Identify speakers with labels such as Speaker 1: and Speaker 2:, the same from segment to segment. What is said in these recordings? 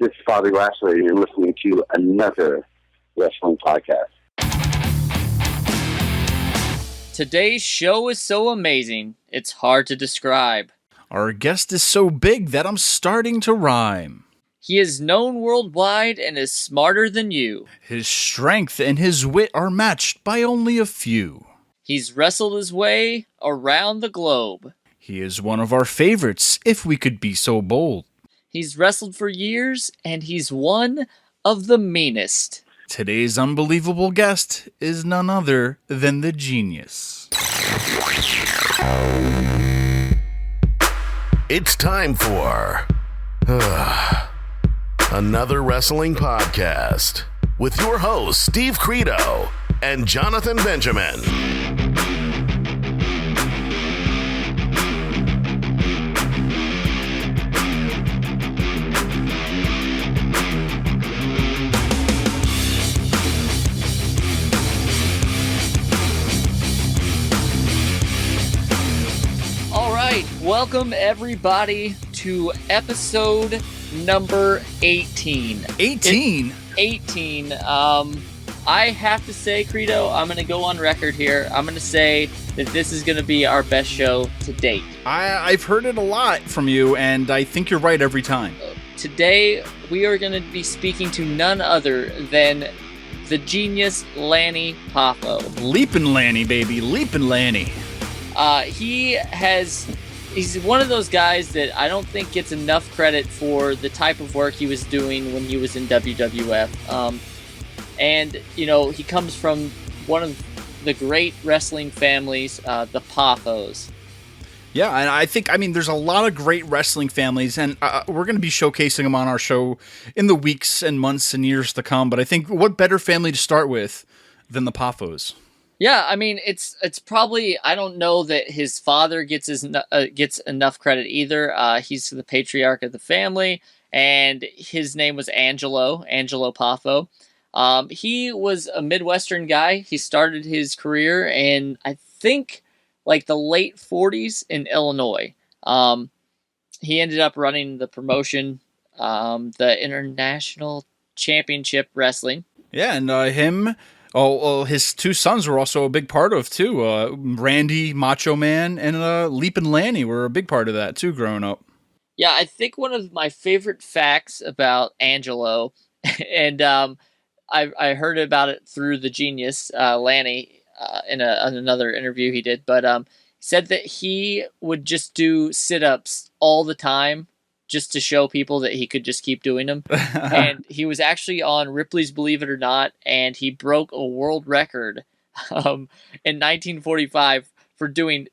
Speaker 1: This is Father Lashley, and you're listening to another wrestling podcast.
Speaker 2: Today's show is so amazing, it's hard to describe.
Speaker 3: Our guest is so big that I'm starting to rhyme.
Speaker 2: He is known worldwide and is smarter than you.
Speaker 3: His strength and his wit are matched by only a few.
Speaker 2: He's wrestled his way around the globe.
Speaker 3: He is one of our favorites, if we could be so bold.
Speaker 2: He's wrestled for years, and he's one of the meanest.
Speaker 3: Today's unbelievable guest is none other than the genius.
Speaker 4: It's time for another wrestling podcast with your hosts, Steve Credo and Jonathan Benjamin.
Speaker 2: Welcome everybody to episode number 18.
Speaker 3: 18?
Speaker 2: 18. I have to say, Credo, I'm going to go on record here. I'm going to say that this is going to be our best show to date.
Speaker 3: I've heard it a lot from you, and I think you're right every time.
Speaker 2: Today, we are going to be speaking to none other than the genius Lanny Poffo.
Speaker 3: Leapin' Lanny, baby. Leapin' Lanny.
Speaker 2: He's one of those guys that I don't think gets enough credit for the type of work he was doing when he was in WWF. And, you know, he comes from one of the great wrestling families, the Poffos.
Speaker 3: Yeah, and I think, there's a lot of great wrestling families, and we're going to be showcasing them on our show in the weeks and months and years to come. But I think what better family to start with than the Poffos?
Speaker 2: Yeah, it's probably, I don't know that his father gets enough credit either. He's the patriarch of the family, and his name was Angelo Poffo. He was a Midwestern guy. He started his career in, I think, like the late 40s in Illinois. He ended up running the promotion, the International Championship Wrestling.
Speaker 3: Yeah, and his two sons were also a big part of, too. Randy, Macho Man, and Leapin' Lanny were a big part of that, too, growing up.
Speaker 2: Yeah, I think one of my favorite facts about Angelo, and I heard about it through the genius, Lanny, in another interview he did, but he said that he would just do sit-ups all the time, just to show people that he could just keep doing them. And he was actually on Ripley's Believe It or Not, and he broke a world record in 1945 for doing,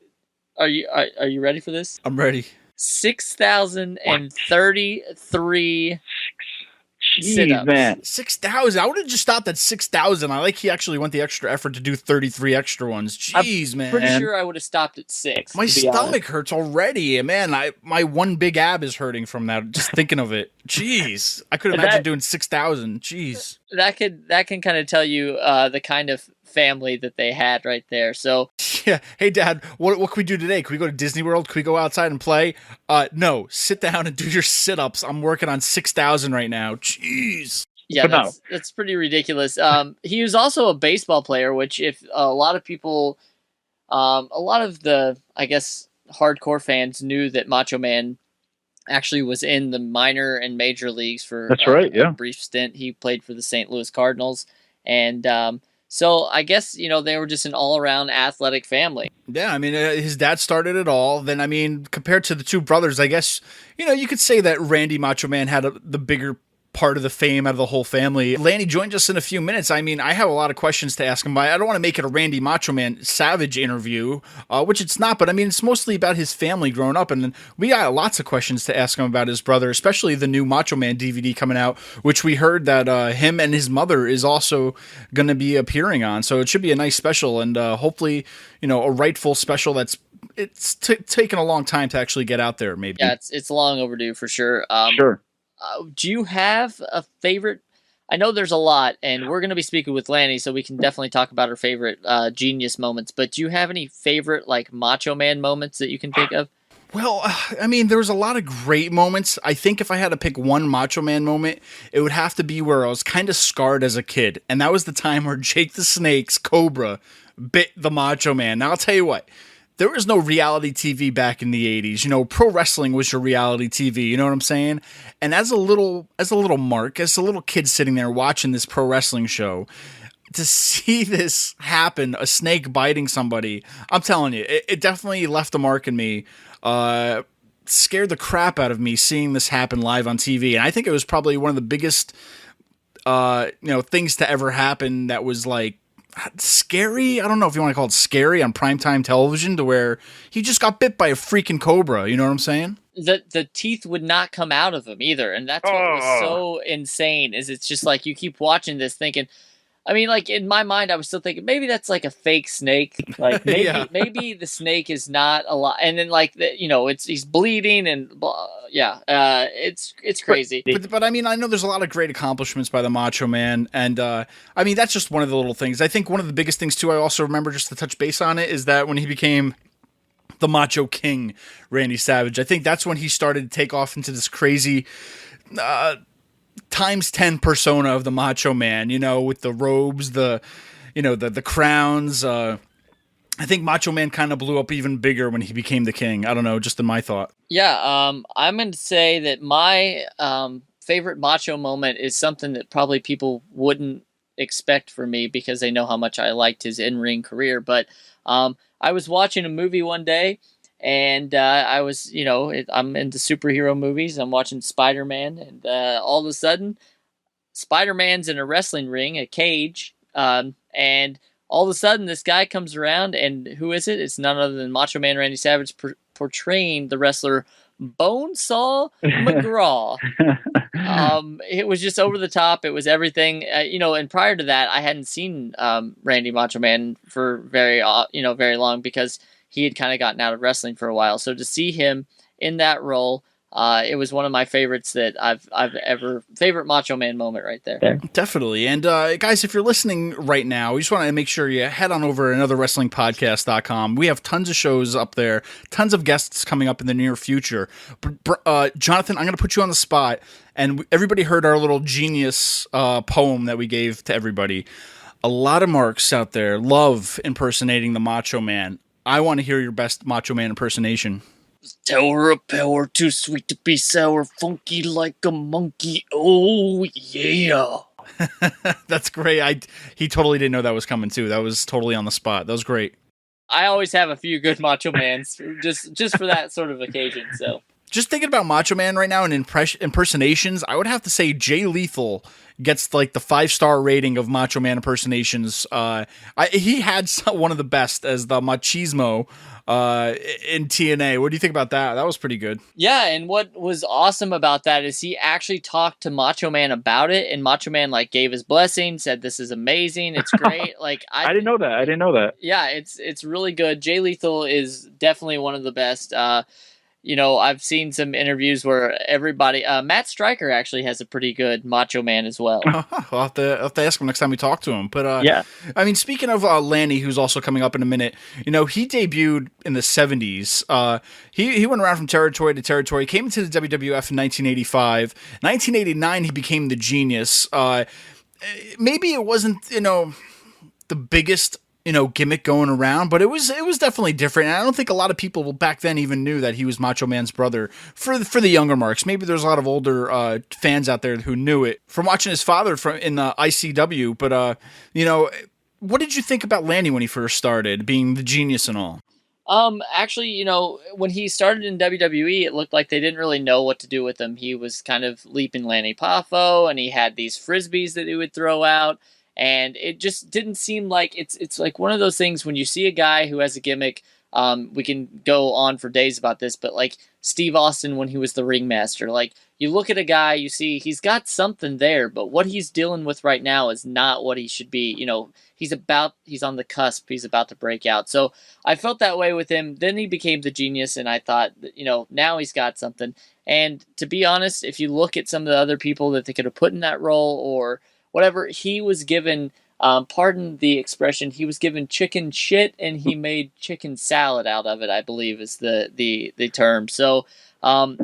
Speaker 2: are you ready for this?
Speaker 3: I'm ready.
Speaker 2: 6,033 sit-ups.
Speaker 1: Man.
Speaker 3: 6,000. I would have just stopped at 6,000. I like he actually went the extra effort to do 33 extra ones. Jeez, man.
Speaker 2: Pretty sure I would have stopped at 6.
Speaker 3: My stomach hurts already. Man, my one big ab is hurting from that, just thinking of it. Jeez. I could imagine doing 6,000. Jeez.
Speaker 2: That can kind of tell you the kind of family that they had right there. So
Speaker 3: yeah. Hey, Dad, what can we do today? Can we go to Disney World? Can we go outside and play? No. Sit down and do your sit-ups. I'm working on 6,000 right now. Jeez.
Speaker 2: Yeah, that's pretty ridiculous. He was also a baseball player, which if a lot of people, a lot of the, I guess, hardcore fans knew that Macho Man actually was in the minor and major leagues for a brief stint. He played for the St. Louis Cardinals. And so I guess, they were just an all-around athletic family.
Speaker 3: Yeah, his dad started it all. Then, compared to the two brothers, I guess, you could say that Randy Macho Man had the bigger part of the fame out of the whole family. Lanny joined us in a few minutes. I have a lot of questions to ask him, but I don't want to make it a Randy Macho Man Savage interview, which it's not, but it's mostly about his family growing up, and we got lots of questions to ask him about his brother, especially the new Macho Man DVD coming out, which we heard that him and his mother is also going to be appearing on, so it should be a nice special, and hopefully, a rightful special it's taken a long time to actually get out there, maybe.
Speaker 2: Yeah, it's long overdue for sure.
Speaker 1: Sure.
Speaker 2: Do you have a favorite? I know there's a lot, and we're going to be speaking with Lanny, so we can definitely talk about our favorite genius moments. But do you have any favorite Macho Man moments that you can think of?
Speaker 3: Well, I mean, there was a lot of great moments. I think if I had to pick one Macho Man moment, it would have to be where I was kind of scarred as a kid. And that was the time where Jake the Snake's Cobra bit the Macho Man. Now, I'll tell you what, there was no reality TV back in the 80s. You know, pro wrestling was your reality TV. You know what I'm saying? And as a little Mark, as a little kid sitting there watching this pro wrestling show, to see this happen, a snake biting somebody, I'm telling you, it definitely left a mark in me. Scared the crap out of me seeing this happen live on TV. And I think it was probably one of the biggest, things to ever happen that was like scary. I don't know if you want to call it scary on primetime television, to where he just got bit by a freaking cobra. You know what I'm saying?
Speaker 2: The teeth would not come out of him either. And that's what was so insane, is it's just like you keep watching this thinking, I mean, like, in my mind, I was still thinking maybe that's like a fake snake. Like, maybe
Speaker 3: Yeah.
Speaker 2: maybe the snake is not alive. And then, like, he's bleeding and blah, it's crazy.
Speaker 3: But I mean, I know there's a lot of great accomplishments by the Macho Man, and I mean, that's just one of the little things. I think one of the biggest things too, I also remember, just to touch base on it, is that when he became the Macho King, Randy Savage, I think that's when he started to take off into this crazy times 10 persona of the Macho Man, you know, with the robes, the crowns. I think Macho Man kind of blew up even bigger when he became the king. I don't know, just in my thought.
Speaker 2: Yeah, I'm going to say that my favorite Macho moment is something that probably people wouldn't expect from me, because they know how much I liked his in-ring career. But I was watching a movie one day, and I was, I'm into superhero movies. I'm watching Spider-Man, and all of a sudden, Spider-Man's in a wrestling ring, a cage, and all of a sudden, this guy comes around, and who is it? It's none other than Macho Man Randy Savage portraying the wrestler Bonesaw McGraw. It was just over the top. It was everything, and prior to that, I hadn't seen Randy Macho Man for very long, because he had kind of gotten out of wrestling for a while. So to see him in that role, it was one of my favorites that I've ever, favorite Macho Man moment right there.
Speaker 3: Definitely. And guys, if you're listening right now, we just want to make sure you head on over to anotherwrestlingpodcast.com. We have tons of shows up there, tons of guests coming up in the near future. Jonathan, I'm going to put you on the spot. And everybody heard our little genius poem that we gave to everybody. A lot of marks out there love impersonating the Macho Man. I want to hear your best Macho Man impersonation.
Speaker 2: Tower of power, too sweet to be sour, funky like a monkey. Oh, yeah.
Speaker 3: That's great. He totally didn't know that was coming too. That was totally on the spot. That was great.
Speaker 2: I always have a few good Macho Mans just for that sort of occasion. So
Speaker 3: just thinking about Macho Man right now and impersonations, I would have to say Jay Lethal gets like the 5-star rating of Macho Man impersonations. He had one of the best as the Machismo in TNA. What do you think about that? That was pretty good.
Speaker 2: Yeah, and what was awesome about that is he actually talked to Macho Man about it, and Macho Man gave his blessing, said this is amazing, it's great.
Speaker 5: I didn't know that.
Speaker 2: Yeah, it's really good. Jay Lethal is definitely one of the best. I've seen some interviews where everybody, Matt Stryker actually has a pretty good Macho Man as well.
Speaker 3: I'll have to ask him next time we talk to him. But
Speaker 5: yeah,
Speaker 3: I mean, speaking of Lanny, who's also coming up in a minute, he debuted in the 70s. He went around from territory to territory, came into the WWF in 1985. 1989, he became the Genius. Maybe it wasn't, the biggest gimmick going around, but it was definitely different. And I don't think a lot of people back then even knew that he was Macho Man's brother. For the younger marks, maybe there's a lot of older fans out there who knew it from watching his father in the ICW. But what did you think about Lanny when he first started, being the Genius and all?
Speaker 2: Actually, when he started in WWE, it looked like they didn't really know what to do with him. He was kind of leaping Lanny Poffo, and he had these frisbees that he would throw out. And it just didn't seem like it's like one of those things when you see a guy who has a gimmick. We can go on for days about this, but like Steve Austin when he was the ringmaster, you look at a guy, you see he's got something there, but what he's dealing with right now is not what he should be. He's on the cusp. He's about to break out. So I felt that way with him. Then he became the Genius, and I thought, now he's got something. And to be honest, if you look at some of the other people that they could have put in that role or whatever, he was given pardon the expression, he was given chicken shit and he made chicken salad out of it, I believe is the term. So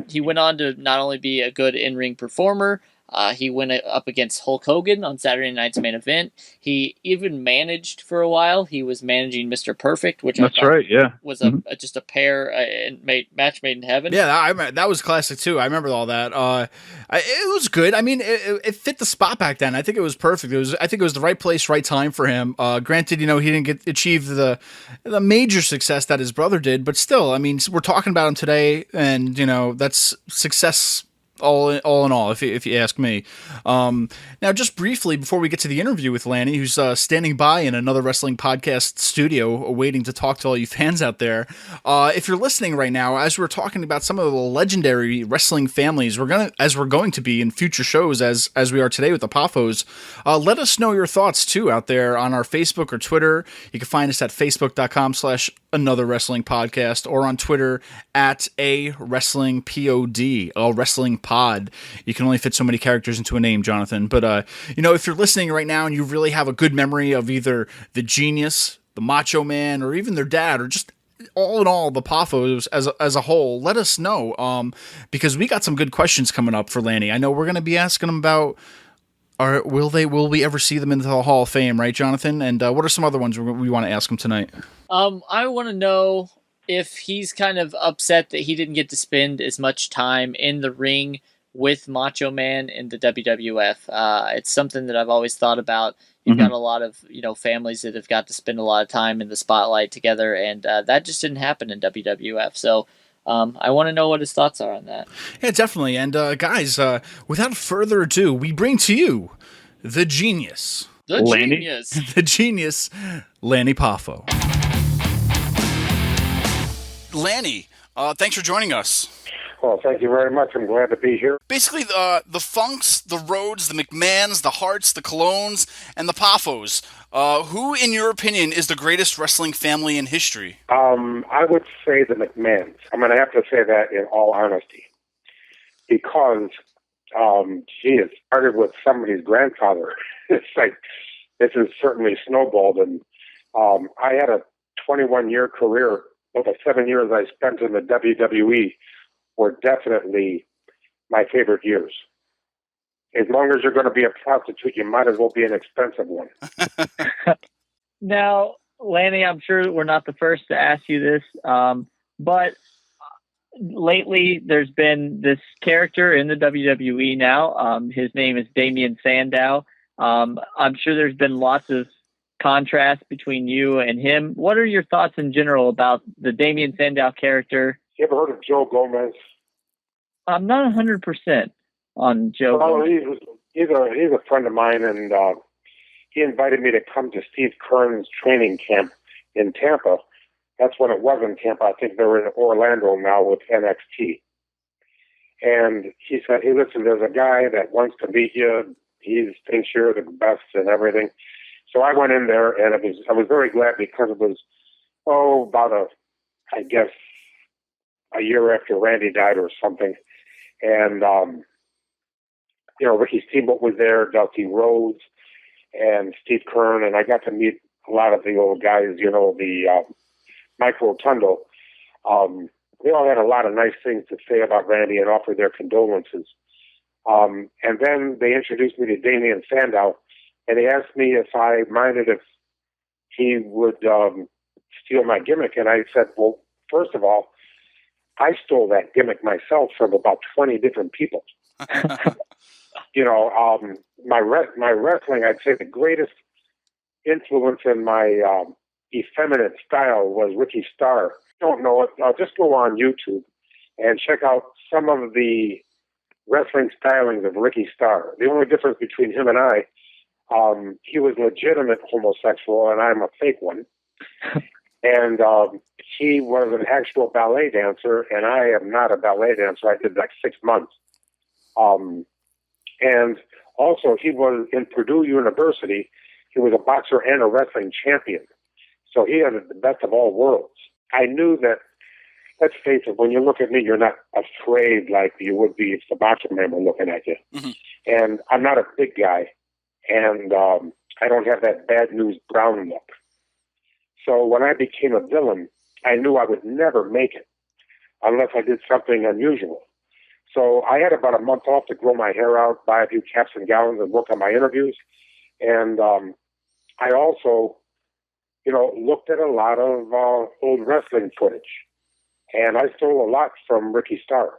Speaker 2: he went on to not only be a good in-ring performer, he went up against Hulk Hogan on Saturday Night's Main Event. He even managed for a while. He was managing Mr. Perfect, which
Speaker 5: That's right, yeah.
Speaker 2: was just a pair and match made in heaven.
Speaker 3: Yeah, that was classic too. I remember all that. It was good. I mean, it fit the spot back then. I think it was perfect. I think it was the right place, right time for him. Granted, he didn't achieve the major success that his brother did, but still, I mean, we're talking about him today, and that's success. All in all, if you ask me. Now, just briefly before we get to the interview with Lanny, who's standing by in another wrestling podcast studio, waiting to talk to all you fans out there. If you're listening right now, as we're talking about some of the legendary wrestling families, we're going to be in future shows as we are today with the Poffos. Let us know your thoughts too out there on our Facebook or Twitter. You can find us at facebook.com/another wrestling podcast or on Twitter at a wrestling pod, a wrestling pod. You can only fit so many characters into a name, Jonathan. But, if you're listening right now and you really have a good memory of either the Genius, the Macho Man, or even their dad, or just all in all, the Poffos as a whole, let us know. Because we got some good questions coming up for Lanny. I know we're going to be asking him about, will we ever see them into the Hall of Fame, right, Jonathan? And what are some other ones we want to ask him tonight?
Speaker 2: I want to know if he's kind of upset that he didn't get to spend as much time in the ring with Macho Man in the WWF. It's something that I've always thought about. You've got a lot of families that have got to spend a lot of time in the spotlight together, and that just didn't happen in WWF. So I want to know what his thoughts are on that.
Speaker 3: Yeah, definitely. And guys, without further ado, we bring to you the Genius.
Speaker 2: The Genius.
Speaker 3: The Genius, Lanny Poffo. Lanny, thanks for joining us.
Speaker 6: Well, thank you very much. I'm glad to be here.
Speaker 3: Basically, the Funks, the Rhodes, the McMahons, the Harts, the Colognes, and the Poffos. Who, in your opinion, is the greatest wrestling family in history?
Speaker 6: I would say the McMahons. I'm going to have to say that in all honesty. Because, it started with somebody's grandfather. It's like, this has certainly snowballed. And I had a 21-year career. Well, the 7 years I spent in the WWE were definitely my favorite years. As long as you're going to be a prostitute, you might as well be an expensive one.
Speaker 2: Now, Lanny, I'm sure we're not the first to ask you this, but lately there's been this character in the WWE now. His name is Damien Sandow. I'm sure there's been lots of contrast between you and him. What are your thoughts in general about the Damien Sandow character?
Speaker 6: You ever heard of Joe Gomez?
Speaker 2: I'm not 100% on Joe Gomez.
Speaker 6: He's a friend of mine, and he invited me to come to Steve Kern's training camp in Tampa. That's when it was in Tampa. I think they're in Orlando now with NXT. And he said, hey, listen, there's a guy that wants to meet you. He thinks you're the best and everything. So I went in there, and I was very glad because it was, about a year after Randy died or something. And, Ricky Steamboat was there, Dusty Rhodes, and Steve Kern, and I got to meet a lot of the old guys, the Mike Rotundo. They all had a lot of nice things to say about Randy and offered their condolences. And then they introduced me to Damien Sandow, and they asked me if I minded if he would steal my gimmick. And I said, well, first of all, I stole that gimmick myself from about 20 different people. My wrestling, I'd say the greatest influence in my effeminate style was Ricky Starr. Don't know it. Just go on YouTube and check out some of the wrestling stylings of Ricky Starr. The only difference between him and I, he was legitimate homosexual and I'm a fake one. And he was an actual ballet dancer, and I am not a ballet dancer. I did like 6 months. And also, he was in Purdue University. He was a boxer and a wrestling champion. So he had the best of all worlds. I knew that, let's face it, when you look at me, you're not afraid like you would be if the Macho Man were looking at you. Mm-hmm. And I'm not a big guy. And I don't have that bad news brown look. So when I became a villain, I knew I would never make it unless I did something unusual. So I had about a month off to grow my hair out, buy a few caps and gowns, and work on my interviews. And I also, looked at a lot of old wrestling footage. And I stole a lot from Ricky Starr.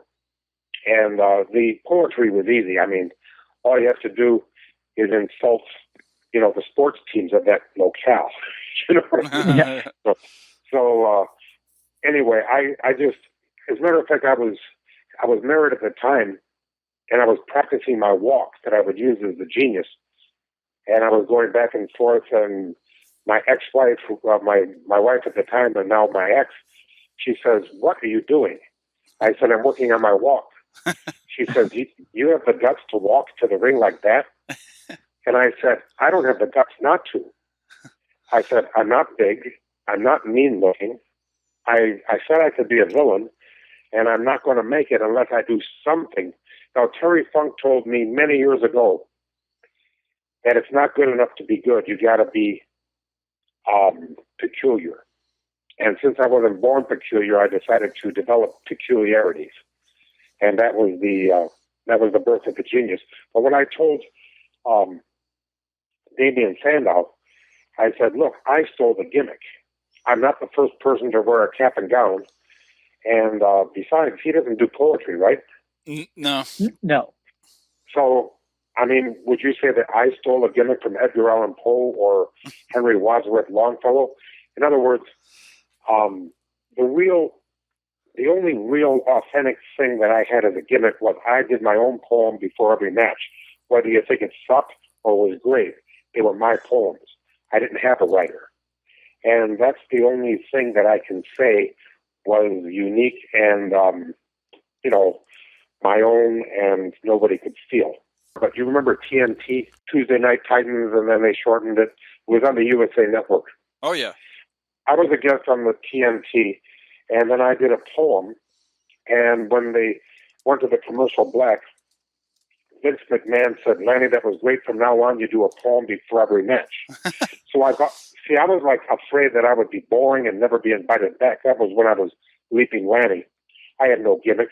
Speaker 6: And the poetry was easy. I mean, all you have to do is insult, the sports teams of that locale. What I mean?
Speaker 2: Yeah.
Speaker 6: So anyway, I just, as a matter of fact, I was married at the time, and I was practicing my walk that I would use as the genius. And I was going back and forth, and my ex-wife, my wife at the time, and now my ex, she says, "What are you doing?" I said, "I'm working on my walk." She says, you have the guts to walk to the ring like that? And I said, "I don't have the guts not to." I said, "I'm not big. I'm not mean looking. I said I could be a villain, and I'm not going to make it unless I do something." Now, Terry Funk told me many years ago that it's not good enough to be good. You got to be peculiar. And since I wasn't born peculiar, I decided to develop peculiarities. And that was the birth of the genius. But when I told Damian Sandow, I said, "Look, I stole the gimmick. I'm not the first person to wear a cap and gown. And besides, he doesn't do poetry, right?"
Speaker 7: No.
Speaker 2: No.
Speaker 6: So, I mean, would you say that I stole a gimmick from Edgar Allan Poe or Henry Wadsworth Longfellow? In other words, the only real authentic thing that I had as a gimmick was I did my own poem before every match. Whether you think it sucked or was great, they were my poems. I didn't have a writer. And that's the only thing that I can say was unique and, my own, and nobody could steal. But you remember TNT, Tuesday Night Titans, and then they shortened it. It was on the USA Network.
Speaker 7: Oh, yeah.
Speaker 6: I was a guest on the TNT, and then I did a poem. And when they went to the commercial black, Vince McMahon said, "Lanny, that was great. From now on, you do a poem before every match." So I was like afraid that I would be boring and never be invited back. That was when I was Leaping Lanny. I had no gimmick.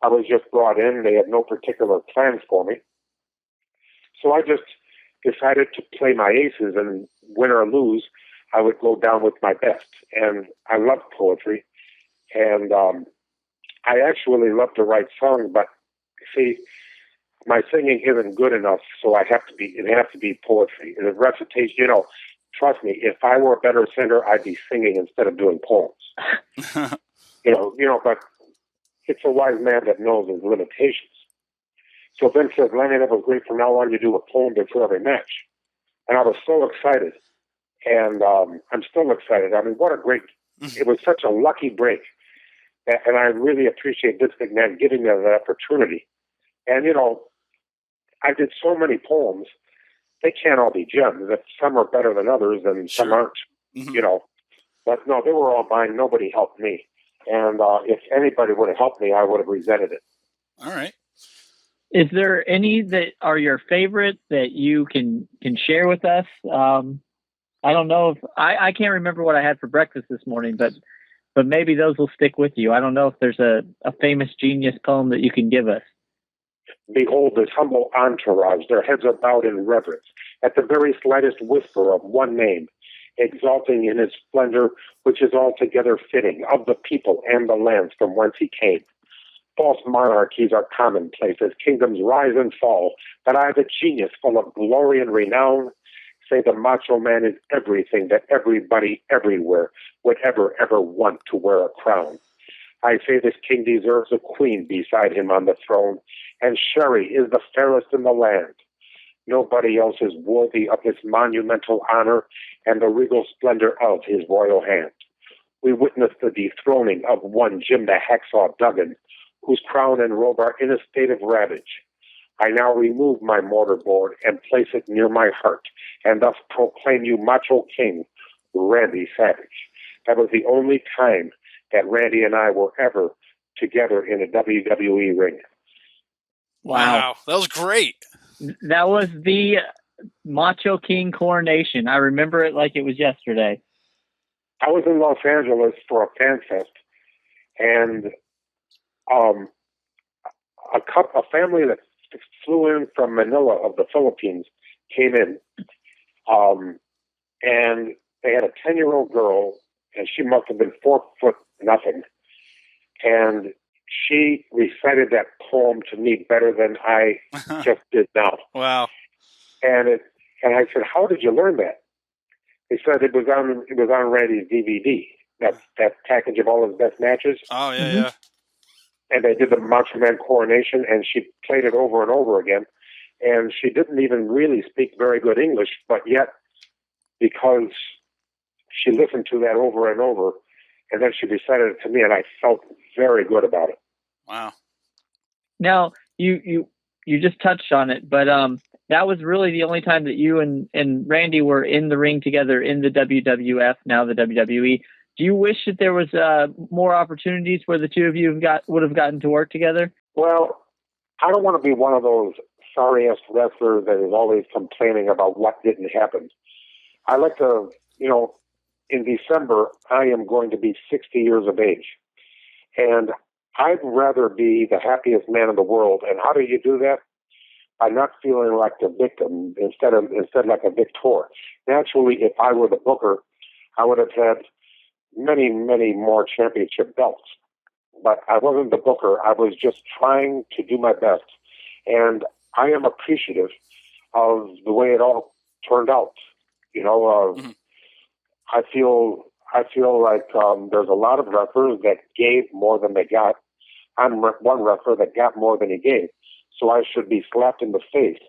Speaker 6: I was just brought in. They had no particular plans for me. So I just decided to play my aces, and win or lose, I would go down with my best. And I love poetry. And I actually love to write songs, but see, my singing isn't good enough, so it has to be poetry. The recitation, trust me, if I were a better singer, I'd be singing instead of doing poems. But it's a wise man that knows his limitations. So Vince said, "Lanny, that was great. From now on, you do a poem before every match." And I was so excited. And I'm still excited. I mean, it was such a lucky break. And I really appreciate Vince McMahon giving me that opportunity. And, I did so many poems. They can't all be gems. Some are better than others, and some aren't, But no, they were all mine. Nobody helped me. And if anybody would have helped me, I would have resented it.
Speaker 7: All right.
Speaker 2: Is there any that are your favorite that you can share with us? I don't know if I can't remember what I had for breakfast this morning, but maybe those will stick with you. I don't know if there's a famous genius poem that you can give us.
Speaker 6: "Behold this humble entourage, their heads are bowed in reverence, at the very slightest whisper of one name, exalting in his splendor, which is altogether fitting, of the people and the lands from whence he came. False monarchies are commonplace as kingdoms rise and fall, but I, the genius full of glory and renown, say the Macho Man is everything that everybody everywhere would ever want to wear a crown. I say this king deserves a queen beside him on the throne, and Sherry is the fairest in the land. Nobody else is worthy of this monumental honor and the regal splendor of his royal hand. We witness the dethroning of one Jim the Hacksaw Duggan, whose crown and robe are in a state of ravage. I now remove my mortarboard and place it near my heart, and thus proclaim you Macho King, Randy Savage." That was the only time that Randy and I were ever together in a WWE ring.
Speaker 7: Wow. That was great.
Speaker 2: That was the
Speaker 7: Macho King coronation. I remember it like it was yesterday.
Speaker 6: I was in Los Angeles for a fan fest, and a family that flew in from Manila of the Philippines came in, and they had a 10-year-old girl, and she must have been 4 foot nothing, and she recited that poem to me better than I just did now.
Speaker 3: Wow.
Speaker 6: And I said, "How did you learn that?" They said it was on Randy's DVD, that package of all his best matches.
Speaker 3: Oh yeah, yeah.
Speaker 6: And they did the Macho Man coronation, and she played it over and over again. And she didn't even really speak very good English, but yet, because she listened to that over and over, and then she recited it to me, and I felt very good about it.
Speaker 3: Wow.
Speaker 7: Now, you just touched on it, but that was really the only time that you and Randy were in the ring together in the WWF, now the WWE. Do you wish that there was more opportunities where the two of you would have gotten to work together?
Speaker 6: Well, I don't want to be one of those sorry-ass wrestlers that is always complaining about what didn't happen. I like to, in December, I am going to be 60 years of age. And I'd rather be the happiest man in the world. And how do you do that? By not feeling like the victim instead like a victor. Naturally, if I were the booker, I would have had many, many more championship belts. But I wasn't the booker. I was just trying to do my best. And I am appreciative of the way it all turned out. I feel like there's a lot of wrestlers that gave more than they got. I'm one wrestler that got more than he gave. So I should be slapped in the face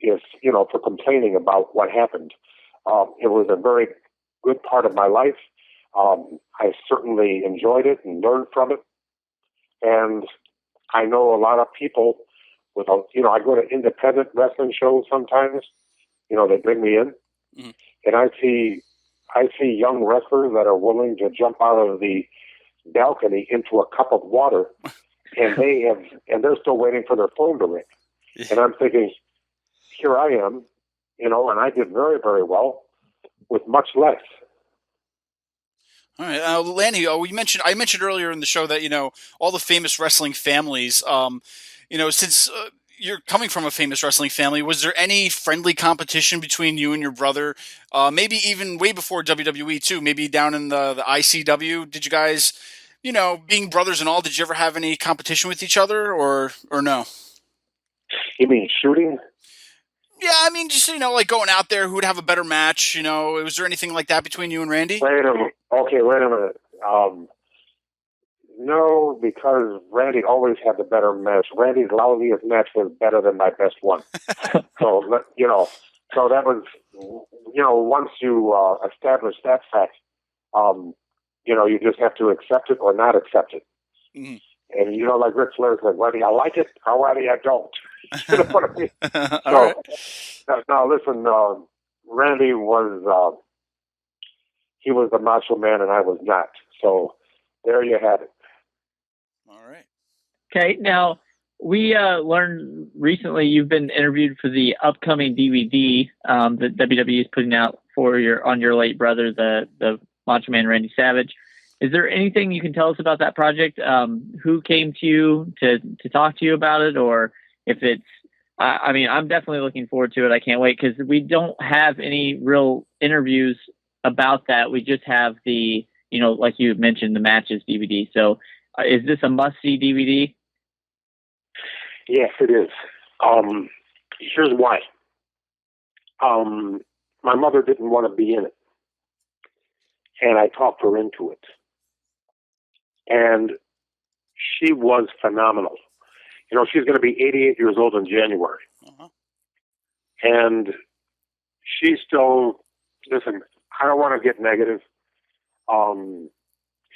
Speaker 6: for complaining about what happened. It was a very good part of my life. I certainly enjoyed it and learned from it. And I know a lot of people I go to independent wrestling shows sometimes. They bring me in, and I see young wrestlers that are willing to jump out of the balcony into a cup of water, and they're still waiting for their phone to ring. Yeah. And I'm thinking, here I am, and I did very, very well with much less.
Speaker 3: All right, Lanny. I mentioned earlier in the show that all the famous wrestling families. Since you're coming from a famous wrestling family, was there any friendly competition between you and your brother? Maybe even way before WWE too. Maybe down in the ICW. Did you guys, being brothers and all, did you ever have any competition with each other or no?
Speaker 6: You mean shooting?
Speaker 3: Yeah, I mean, just, like going out there, who would have a better match, was there anything like that between you and Randy?
Speaker 6: Wait a minute. No, because Randy always had the better match. Randy's lousiest match was better than my best one. So that was, once you establish that fact, you just have to accept it or not accept it. Mm-hmm. And, like Ric Flair said, whether I like it or whether I don't. You know what I mean?
Speaker 3: Right.
Speaker 6: Now, listen, Randy was, he was the Macho Man and I was not. So there you have it.
Speaker 3: All right.
Speaker 7: Okay, now we learned recently you've been interviewed for the upcoming DVD that WWE is putting out on your late brother, the Macho Man Randy Savage. Is there anything you can tell us about that project? Who came to you to talk to you about it, or if it's? I'm definitely looking forward to it. I can't wait because we don't have any real interviews about that. We just have the, like you mentioned, the matches DVD. So, is this a must-see DVD?
Speaker 6: Yes, it is. Here's why. My mother didn't want to be in it, and I talked her into it. And she was phenomenal. She's going to be 88 years old in January. Uh-huh. And she's still, listen, I don't want to get negative.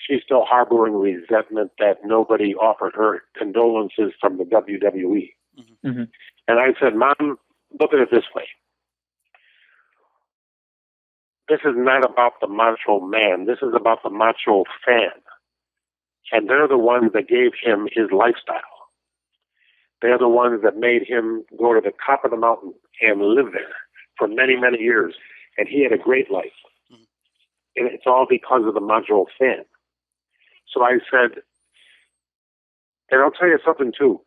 Speaker 6: She's still harboring resentment that nobody offered her condolences from the WWE. Mm-hmm. And I said, Mom, look at it this way. This is not about the Macho Man. This is about the Macho fan. And they're the ones that gave him his lifestyle. They're the ones that made him go to the top of the mountain and live there. for many, many years, and he had a great life. Mm-hmm. And it's all because of the Macho fan. So I said, and I'll tell you something too.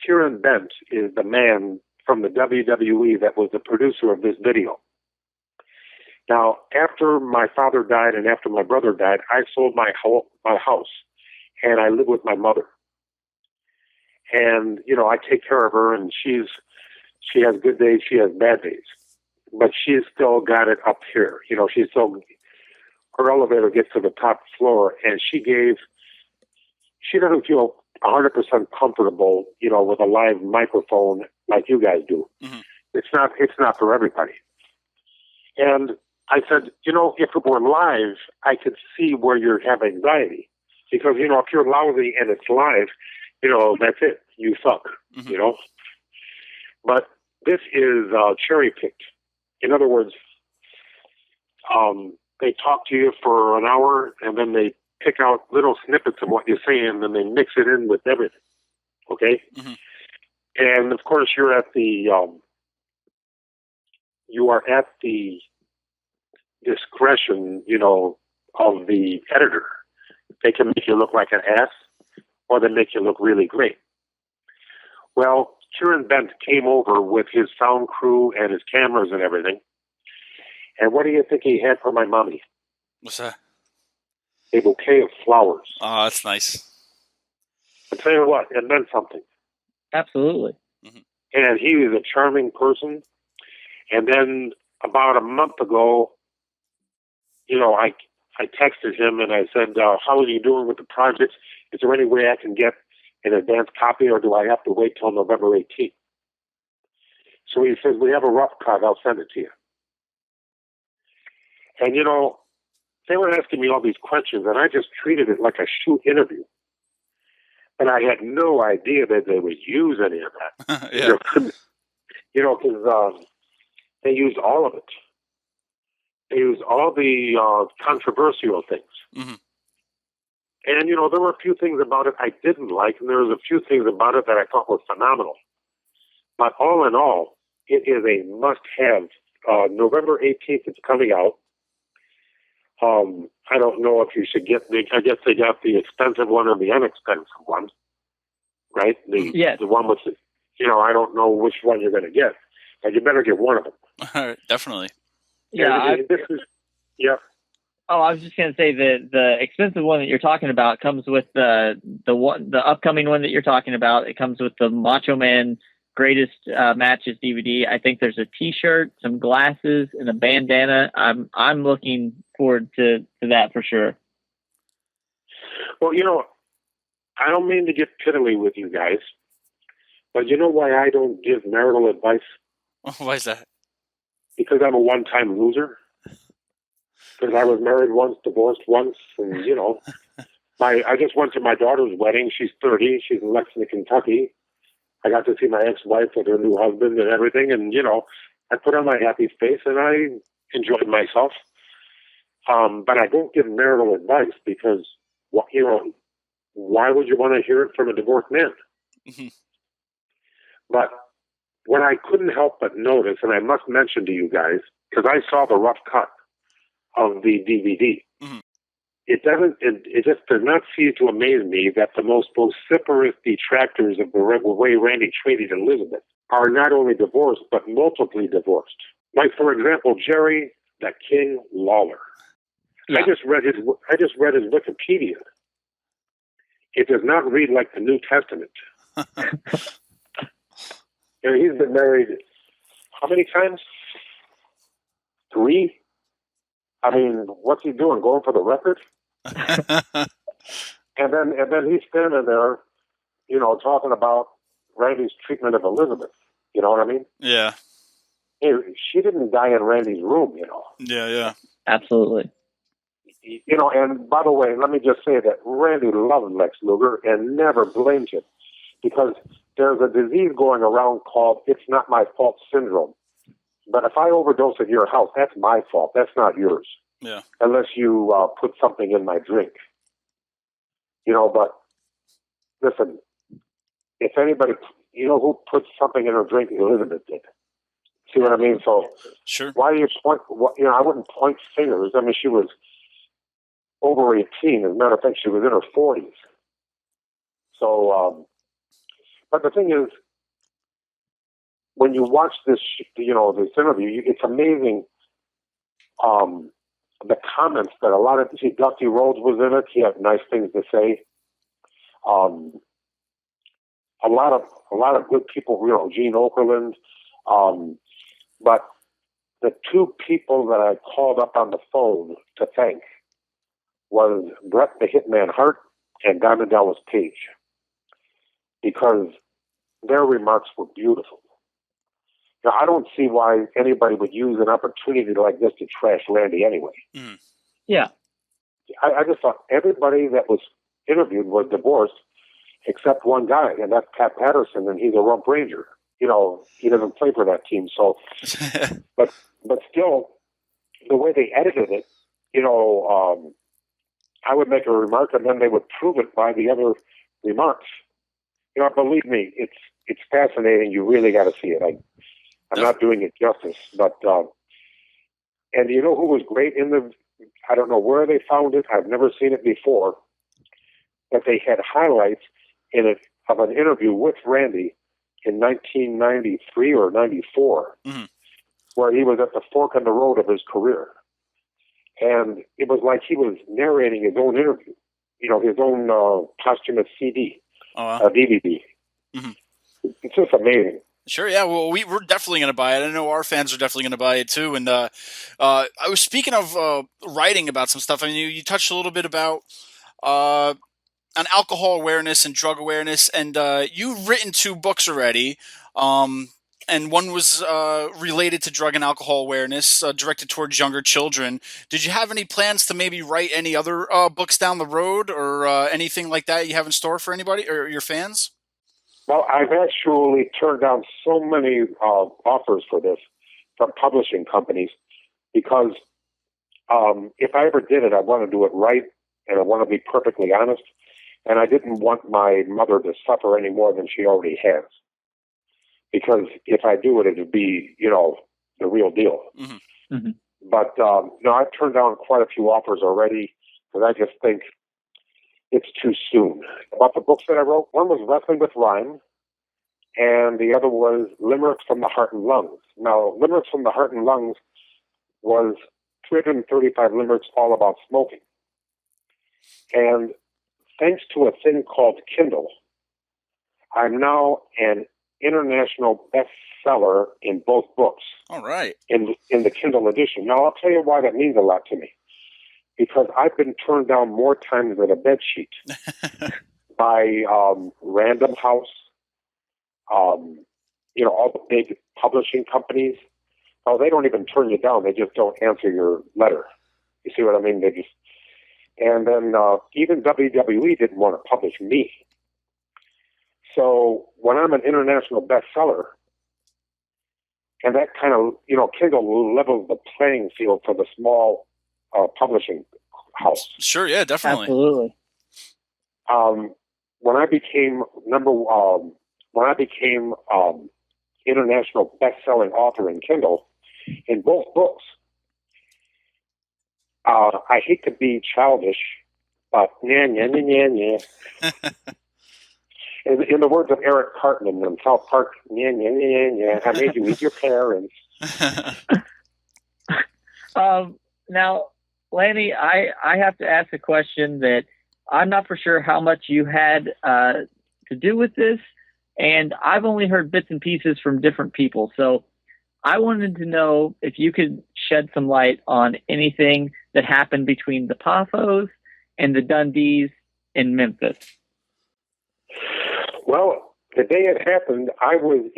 Speaker 6: Kieran Bent is the man from the WWE that was the producer of this video. Now, after my father died and after my brother died, I sold my house, and I live with my mother. And, you know, I take care of her, and she has good days, she has bad days. But she's still got it up here. You know, her elevator gets to the top floor, and she doesn't feel 100% comfortable, you know, with a live microphone like you guys do. Mm-hmm. It's not for everybody. And I said, you know, if it were live, I could see where you have anxiety. Because, you know, if you're lousy and it's live, you know, that's it. You suck, mm-hmm. you know. But this is cherry-picked. In other words, they talk to you for an hour, and then they pick out little snippets of what you say, and then they mix it in with everything. Okay? Mm-hmm. And, of course, you are at the discretion, you know, of the editor. They can make you look like an ass, or they make you look really great. Well, Kieran Bent came over with his sound crew and his cameras and everything. And what do you think he had for my mommy?
Speaker 8: What's that?
Speaker 6: A bouquet of flowers.
Speaker 8: Oh, that's nice.
Speaker 6: I'll tell you what, it meant something.
Speaker 7: Absolutely.
Speaker 6: Mm-hmm. And he was a charming person. And then about a month ago, you know, I texted him and I said, how are you doing with the project? Is there any way I can get an advanced copy, or do I have to wait till November 18th? So he says, we have a rough cut. I'll send it to you. And, you know, they were asking me all these questions, and I just treated it like a shoot interview. And I had no idea that they would use any of that.
Speaker 8: Yeah.
Speaker 6: You know, because they used all of it. They used all the controversial things. Mm-hmm. And, you know, there were a few things about it I didn't like, and there was a few things about it that I thought were phenomenal. But all in all, it is a must-have. November 18th, it's coming out. I don't know if you should I guess they got the expensive one and the inexpensive one, right? The one with the, you know, I don't know which one you're going to get, but you better get one of them.
Speaker 8: Definitely.
Speaker 7: Yeah.
Speaker 6: Yeah.
Speaker 7: Oh, I was just going to say the expensive one that you're talking about comes with the upcoming one that you're talking about. It comes with the Macho Man Greatest Matches DVD. I think there's a T-shirt, some glasses, and a bandana. I'm looking forward to that for sure.
Speaker 6: Well, you know, I don't mean to get piddly with you guys, but you know why I don't give marital advice?
Speaker 8: Why is that?
Speaker 6: Because I'm a one-time loser. Because I was married once, divorced once, and, you know, I just went to my daughter's wedding. She's 30. She's in Lexington, Kentucky. I got to see my ex-wife with her new husband and everything, and, you know, I put on my happy face, and I enjoyed myself. But I don't give marital advice because, you know, why would you want to hear it from a divorced man? Mm-hmm. But what I couldn't help but notice, and I must mention to you guys, because I saw the rough cut of the DVD. Mm-hmm. It just does not cease to amaze me that the most vociferous detractors of the way Randy treated Elizabeth are not only divorced, but multiply divorced. Like, for example, Jerry the King Lawler. Yeah. I just read his Wikipedia. It does not read like the New Testament. And he's been married how many times? 3? I mean, what's he doing? Going for the record? and then he's standing there, you know, talking about Randy's treatment of Elizabeth. You know what I mean?
Speaker 8: Yeah.
Speaker 6: She didn't die in Randy's room, you know.
Speaker 8: Yeah.
Speaker 7: Absolutely.
Speaker 6: You know, and by the way, let me just say that Randy loved Lex Luger and never blamed him, because there's a disease going around called "it's not my fault" syndrome. But if I overdose at your house, that's my fault. That's not yours.
Speaker 8: Yeah.
Speaker 6: Unless you put something in my drink. You know, but listen, if anybody, you know who put something in her drink? Elizabeth did. See, what I mean? So
Speaker 8: Sure.
Speaker 6: why do you point? I wouldn't point fingers. I mean, she was over 18. As a matter of fact, she was in her 40s. So, but the thing is, when you watch this, this interview, it's amazing. The comments that a lot of Dusty Rhodes was in it. He had nice things to say. A lot of good people. Gene Okerlund. But the two people that I called up on the phone to thank was Bret the Hitman Hart and Diamond Dallas Page, because their remarks were beautiful. Now, I don't see why anybody would use an opportunity like this to trash Randy anyway.
Speaker 8: Mm.
Speaker 7: Yeah.
Speaker 6: I just thought everybody that was interviewed was divorced except one guy, and that's Pat Patterson, and he's a Rump Ranger. He doesn't play for that team. So, but still, the way they edited it, I would make a remark, and then they would prove it by the other remarks. Believe me, it's fascinating. You really got to see it. I'm not doing it justice, but and you know who was great I don't know where they found it. I've never seen it before, but they had highlights in it of an interview with Randy in 1993 or 94, where he was at the fork in the road of his career. And it was like he was narrating his own interview, his own posthumous CD, DVD.
Speaker 8: Mm-hmm.
Speaker 6: It's just amazing.
Speaker 8: Sure, yeah. Well, we're definitely going to buy it. I know our fans are definitely going to buy it too. And I was speaking of writing about some stuff. I mean, you touched a little bit about on alcohol awareness and drug awareness, and you've written 2 books already. And one was related to drug and alcohol awareness, directed towards younger children. Did you have any plans to maybe write any other books down the road, or anything like that you have in store for anybody or your fans?
Speaker 6: Well, I've actually turned down so many offers for this from publishing companies, because if I ever did it, I want to do it right, and I want to be perfectly honest. And I didn't want my mother to suffer any more than she already has. Because if I do it, it would be, the real deal.
Speaker 8: Mm-hmm. Mm-hmm.
Speaker 6: But, I've turned down quite a few offers already, because I just think it's too soon. About the books that I wrote, one was Wrestling with Rhyme, and the other was Limericks from the Heart and Lungs. Now, Limericks from the Heart and Lungs was 335 limericks all about smoking. And thanks to a thing called Kindle, I'm now an international bestseller in both books.
Speaker 8: All right.
Speaker 6: In the Kindle edition. Now, I'll tell you why that means a lot to me. Because I've been turned down more times than a bedsheet by Random House, all the big publishing companies. Oh, they don't even turn you down. They just don't answer your letter. You see what I mean? And then even WWE didn't want to publish me. So when I'm an international bestseller, and that kind of, Kindle levels the playing field for the small publishing house.
Speaker 8: Sure, yeah, definitely.
Speaker 7: Absolutely.
Speaker 6: When I became international best-selling author in Kindle, in both books, I hate to be childish, but in the words of Eric Cartman in South Park, I made you eat your parents.
Speaker 7: Now, Lanny, I have to ask a question that I'm not for sure how much you had to do with this, and I've only heard bits and pieces from different people. So I wanted to know if you could shed some light on anything that happened between the Poffos and the Dundees in Memphis.
Speaker 6: Well, the day it happened, I was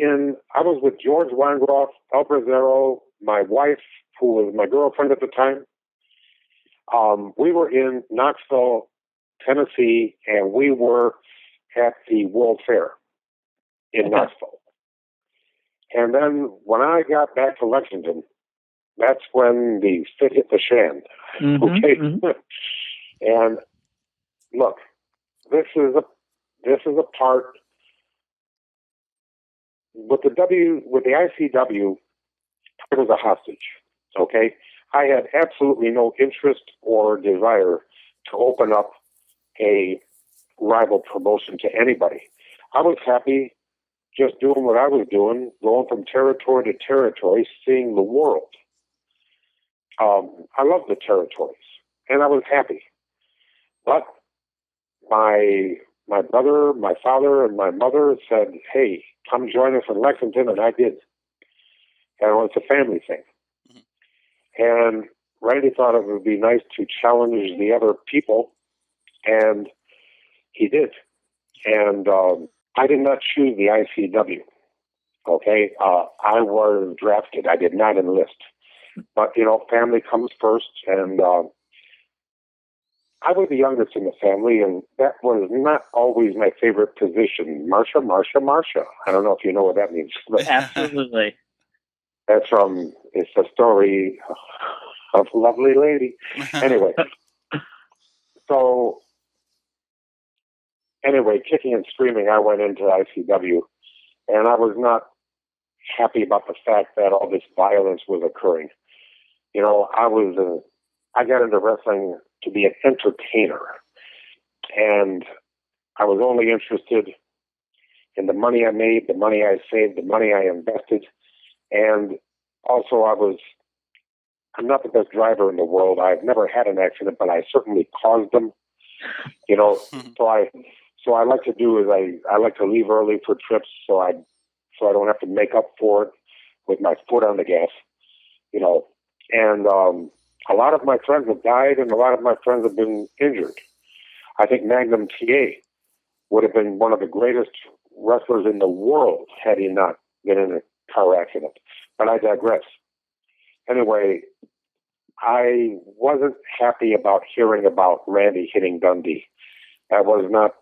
Speaker 6: with George Weingroff, El Brazzero, my wife, who was my girlfriend at the time. We were in Knoxville, Tennessee, and we were at the World Fair in Knoxville. And then when I got back to Lexington, that's when the fit hit the shan.
Speaker 7: Mm-hmm,
Speaker 6: okay.
Speaker 7: Mm-hmm.
Speaker 6: And look, this is a part with the ICW. I was a hostage, okay? I had absolutely no interest or desire to open up a rival promotion to anybody. I was happy just doing what I was doing, going from territory to territory, seeing the world. I loved the territories, and I was happy. But my brother, my father, and my mother said, hey, come join us in Lexington, and I did. And it's a family thing. And Randy thought it would be nice to challenge the other people, and he did. And I did not choose the ICW, okay? I was drafted. I did not enlist. But, family comes first, and I was the youngest in the family, and that was not always my favorite position. Marsha. I don't know if you know what that means. But
Speaker 7: Absolutely.
Speaker 6: that's it's the story of a lovely lady. Anyway, kicking and screaming, I went into ICW, and I was not happy about the fact that all this violence was occurring. I got into wrestling to be an entertainer, and I was only interested in the money I made, the money I saved, the money I invested, and also I'm not the best driver in the world. I've never had an accident, but I certainly caused them. So I like to do is I like to leave early for trips so I don't have to make up for it with my foot on the gas, and a lot of my friends have died, and a lot of my friends have been injured. I think Magnum TA would have been one of the greatest wrestlers in the world had he not been in a car accident. But I digress. Anyway, I wasn't happy about hearing about Randy hitting Dundee. That was not,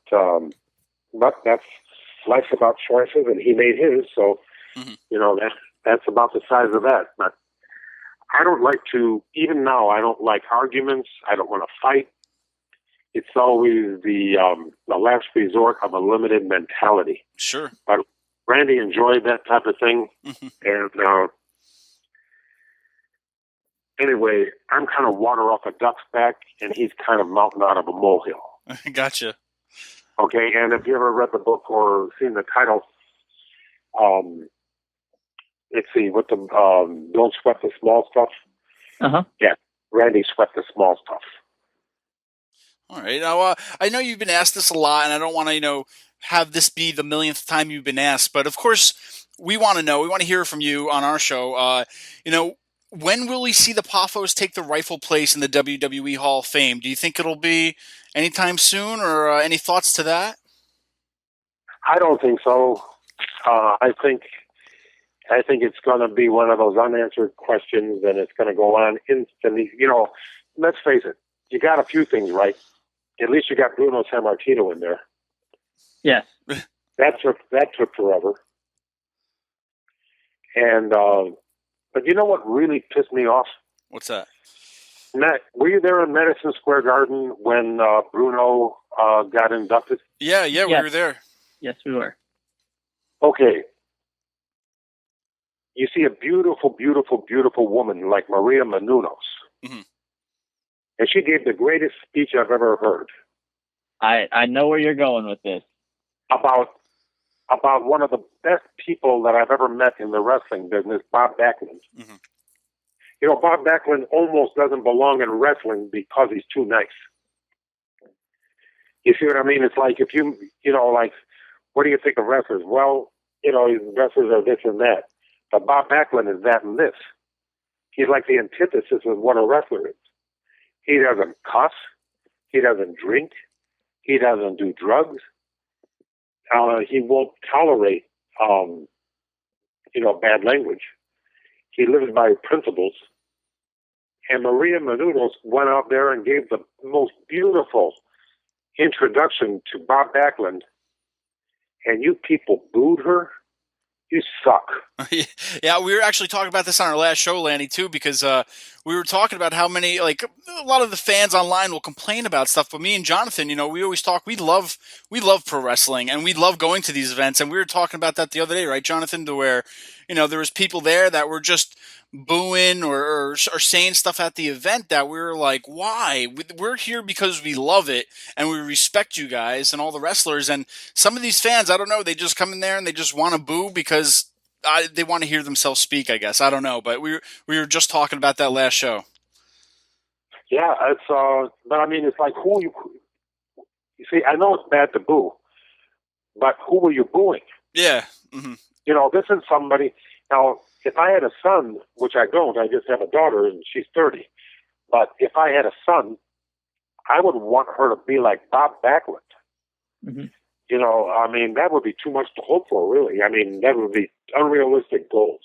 Speaker 6: but that's life's about choices, and he made his, so, that's about the size of that. But I don't like to, even now, I don't like arguments. I don't want to fight. It's always the last resort of a limited mentality.
Speaker 8: Sure.
Speaker 6: But Randy enjoyed that type of thing. And anyway, I'm kind of water off a duck's back, and he's kind of mountain out of a molehill.
Speaker 8: Gotcha.
Speaker 6: Okay, and if you ever read the book or seen the title, let's see, what the Don't Sweat the Small Stuff. Yeah, Randy sweat the small stuff.
Speaker 8: All right. Now, I know you've been asked this a lot, and I don't want to, have this be the millionth time you've been asked. But of course, we want to know. We want to hear from you on our show. When will we see the Poffos take the rightful place in the WWE Hall of Fame? Do you think it'll be anytime soon, or any thoughts to that?
Speaker 6: I don't think so. I think it's going to be one of those unanswered questions, and it's going to go on instantly. Let's face it. You got a few things right. At least you got Bruno Sammartino in there.
Speaker 7: Yes.
Speaker 6: That took forever. And but you know what really pissed me off?
Speaker 8: What's that?
Speaker 6: Matt, were you there in Madison Square Garden when Bruno got inducted?
Speaker 8: Yeah, we were there.
Speaker 7: Yes, we were.
Speaker 6: Okay. You see a beautiful, beautiful, beautiful woman like Maria Menounos. Mm-hmm. And she gave the greatest speech I've ever heard.
Speaker 7: I know where you're going with this.
Speaker 6: About one of the best people that I've ever met in the wrestling business, Bob Backlund. Mm-hmm. Bob Backlund almost doesn't belong in wrestling because he's too nice. You see what I mean? It's like if what do you think of wrestlers? Well, wrestlers are this and that. But Bob Backlund is that and this. He's like the antithesis of what a wrestler is. He doesn't cuss. He doesn't drink. He doesn't do drugs. He won't tolerate, bad language. He lives by principles. And Maria Menounos went out there and gave the most beautiful introduction to Bob Backlund. And you people booed her. You suck.
Speaker 8: Yeah, we were actually talking about this on our last show, Lanny, too, because we were talking about how many, like, a lot of the fans online will complain about stuff, but me and Jonathan, you know, we always talk, we love pro wrestling, and we love going to these events, and we were talking about that the other day, right, Jonathan, to where, you know, there was people there that were just booing or saying stuff at the event that we were like, why? We're here because we love it, and we respect you guys and all the wrestlers, and some of these fans, I don't know, they just come in there and they just want to boo because they want to hear themselves speak, I guess. I don't know, but we were just talking about that last show.
Speaker 6: Yeah, it's but I mean, it's like you see, I know it's bad to boo, but who were you booing?
Speaker 8: Yeah. Mm-hmm.
Speaker 6: You know, this is somebody. Now, if I had a son, which I don't, I just have a daughter and she's 30. But if I had a son, I would want her to be like Bob Backlund.
Speaker 7: Mm-hmm.
Speaker 6: You know, I mean, that would be too much to hope for, really. I mean, that would be unrealistic goals.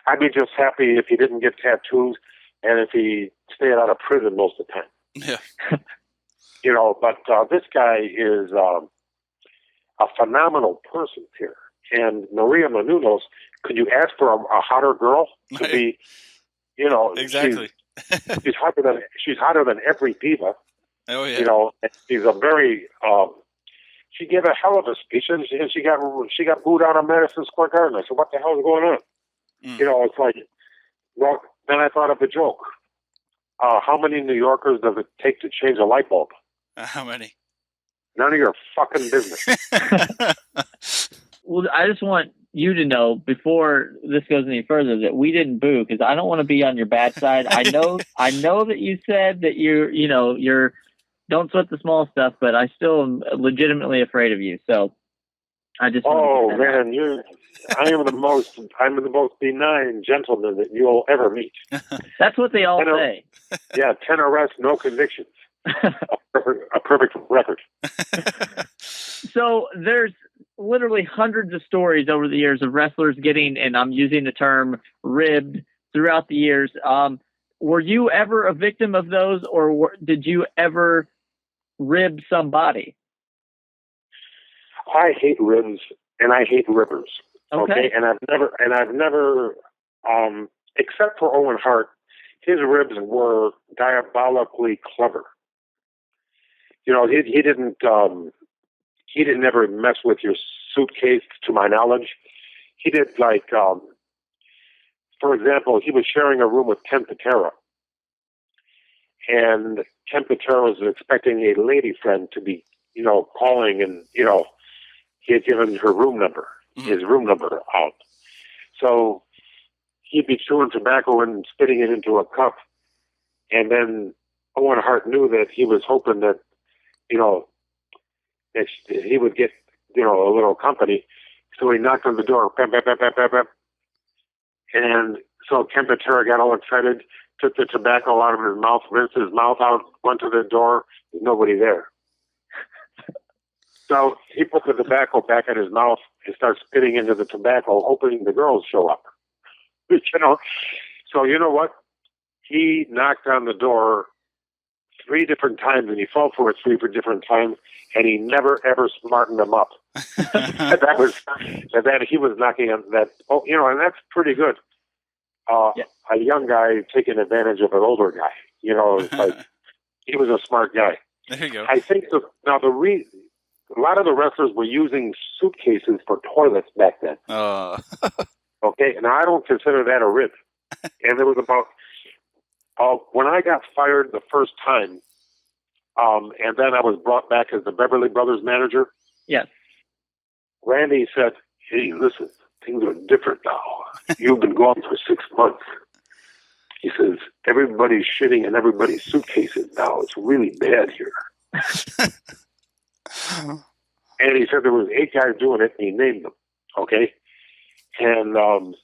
Speaker 6: I'd be just happy if he didn't get tattoos and if he stayed out of prison most of the time.
Speaker 8: Yeah.
Speaker 6: You know, but this guy is a phenomenal person here. And Maria Menounos, could you ask for a hotter girl to be, you know,
Speaker 8: exactly.
Speaker 6: She's hotter than every diva.
Speaker 8: Oh, yeah.
Speaker 6: You know, she's a very... she gave a hell of a speech, and she got booed out of Madison Square Garden. I said, "What the hell is going on?" You know, it's like, well, then I thought of a joke. How many New Yorkers does it take to change a light bulb?
Speaker 8: How many?
Speaker 6: None of your fucking business.
Speaker 7: Well, I just want you to know before this goes any further that we didn't boo because I don't want to be on your bad side. I know that you said that you're don't sweat the small stuff, but I still am legitimately afraid of you. So I just
Speaker 6: man, I'm the most benign gentleman that you'll ever meet.
Speaker 7: That's what they all say.
Speaker 6: Yeah, 10 arrests, no convictions. a perfect record.
Speaker 7: So there's literally hundreds of stories over the years of wrestlers getting, and I'm using the term ribbed throughout the years. Were you ever a victim of those, or did you ever rib somebody?
Speaker 6: I hate ribs and I hate ribbers. Okay. And I've never, except for Owen Hart, his ribs were diabolically clever. You know, he didn't ever mess with your suitcase, to my knowledge. He did, like, for example, he was sharing a room with Ken Patera. And Ken Patera was expecting a lady friend to be, you know, calling, and, you know, he had given her room number, his room number out. So he'd be chewing tobacco and spitting it into a cup. And then Owen Hart knew that he was hoping that, you know, that he would get, you know, a little company. So he knocked on the door. Bam, bam, bam, bam, bam, bam. And so Ken Patera got all excited, took the tobacco out of his mouth, rinsed his mouth out, went to the door. There's nobody there. So he put the tobacco back in his mouth and started spitting into the tobacco, hoping the girls show up. You know, so you know what? He knocked on the door 3 different times, and he fell for it 3 different times, and he never ever smartened them up. that he was knocking on that. Oh, you know, and that's pretty good. A young guy taking advantage of an older guy. You know, it's like he was a smart guy.
Speaker 8: There you go.
Speaker 6: I think now a lot of the wrestlers were using suitcases for toilets back then. Okay, now I don't consider that a rib. And there was about when I got fired the first time, and then I was brought back as the Beverly Brothers manager.
Speaker 7: Yes.
Speaker 6: Randy said, "Hey, listen, things are different now. You've been gone for 6 months." He says, "Everybody's shitting in everybody's suitcases now. It's really bad here." And he said there was 8 guys doing it, and he named them. Okay? And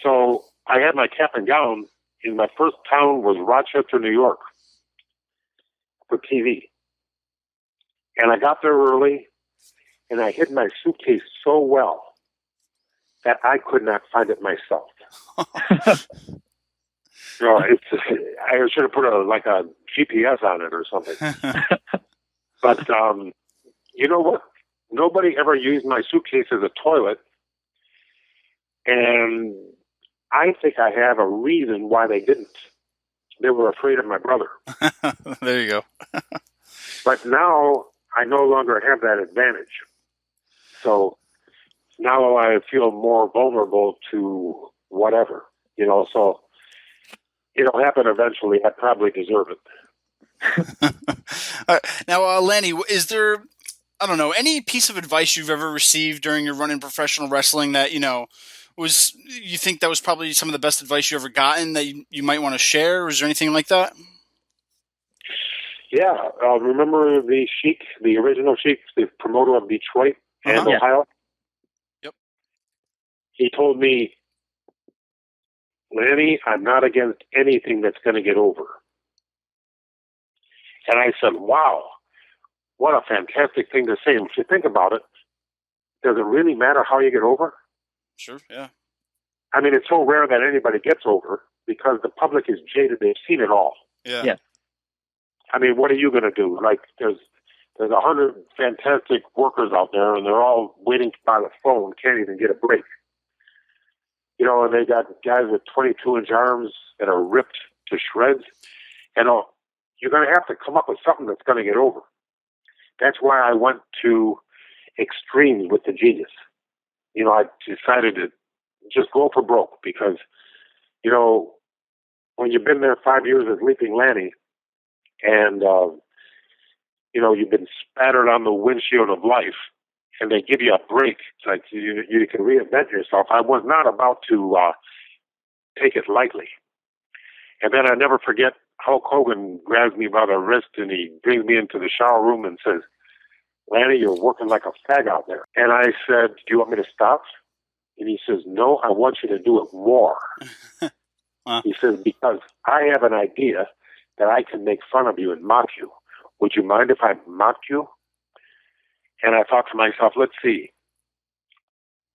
Speaker 6: so I had my cap and gown, and my first town was Rochester, New York, for TV. And I got there early, and I hid my suitcase so well that I could not find it myself. You know, I should have put a GPS on it or something. But you know what? Nobody ever used my suitcase as a toilet, and I think I have a reason why they didn't. they were afraid of my brother.
Speaker 8: There you go.
Speaker 6: But now I no longer have that advantage. So now I feel more vulnerable to whatever, so it'll happen eventually. I probably deserve it.
Speaker 8: Now, Lanny, is there, I don't know, any piece of advice you've ever received during your run in professional wrestling that, you think that was probably some of the best advice you ever gotten that you might want to share? Or is there anything like that?
Speaker 6: Yeah. Remember the Sheik, the original Sheik, the promoter of Detroit and Ohio?
Speaker 8: Yep.
Speaker 6: He told me, Lanny, I'm not against anything that's going to get over. And I said, wow, what a fantastic thing to say. And if you think about it, does it really matter how you get over?
Speaker 8: Sure, yeah.
Speaker 6: I mean, it's so rare that anybody gets over because the public is jaded. They've seen it all.
Speaker 8: Yeah.
Speaker 6: I mean, what are you going to do? Like, there's 100 fantastic workers out there, and they're all waiting by the phone, can't even get a break. And they got guys with 22-inch arms that are ripped to shreds. You're going to have to come up with something that's going to get over. That's why I went to extremes with the Genius. I decided to just go for broke because, when you've been there 5 years as Leaping Lanny and, you've been spattered on the windshield of life and they give you a break, it's like you can reinvent yourself. I was not about to take it lightly. And then I never forget Hulk Hogan grabs me by the wrist and he brings me into the shower room and says, Lanny, you're working like a fag out there. And I said, do you want me to stop? And he says, no, I want you to do it more. He says, because I have an idea that I can make fun of you and mock you. Would you mind if I mocked you? And I thought to myself, let's see.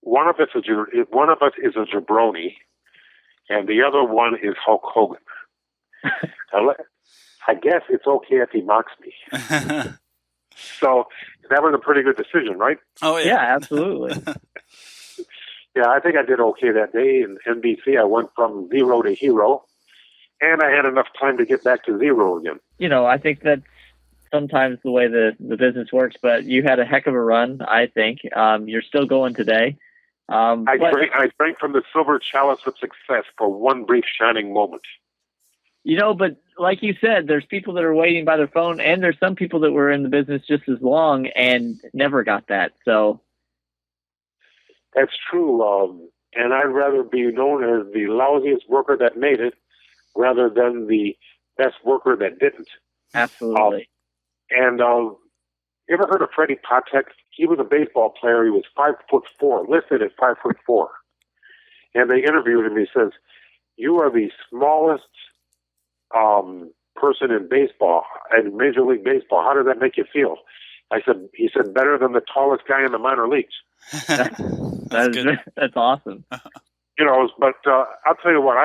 Speaker 6: One of us is a jabroni, and the other one is Hulk Hogan. I guess it's okay if he mocks me. So that was a pretty good decision, right?
Speaker 8: Oh,
Speaker 7: yeah, absolutely.
Speaker 6: Yeah, I think I did okay that day in NBC. I went from zero to hero, and I had enough time to get back to zero again.
Speaker 7: I think that's sometimes the way the business works, but you had a heck of a run, I think. You're still going today.
Speaker 6: I drank from the silver chalice of success for one brief shining moment.
Speaker 7: But like you said, there's people that are waiting by their phone, and there's some people that were in the business just as long and never got that. So
Speaker 6: that's true. And I'd rather be known as the lousiest worker that made it rather than the best worker that didn't.
Speaker 7: Absolutely.
Speaker 6: You ever heard of Freddie Patek? He was a baseball player. He was 5'4", listed at 5'4". And they interviewed him. He says, you are the smallest person in baseball, in Major League Baseball. How does that make you feel? He said, better than the tallest guy in the minor leagues.
Speaker 7: That's awesome.
Speaker 6: But I'll tell you what,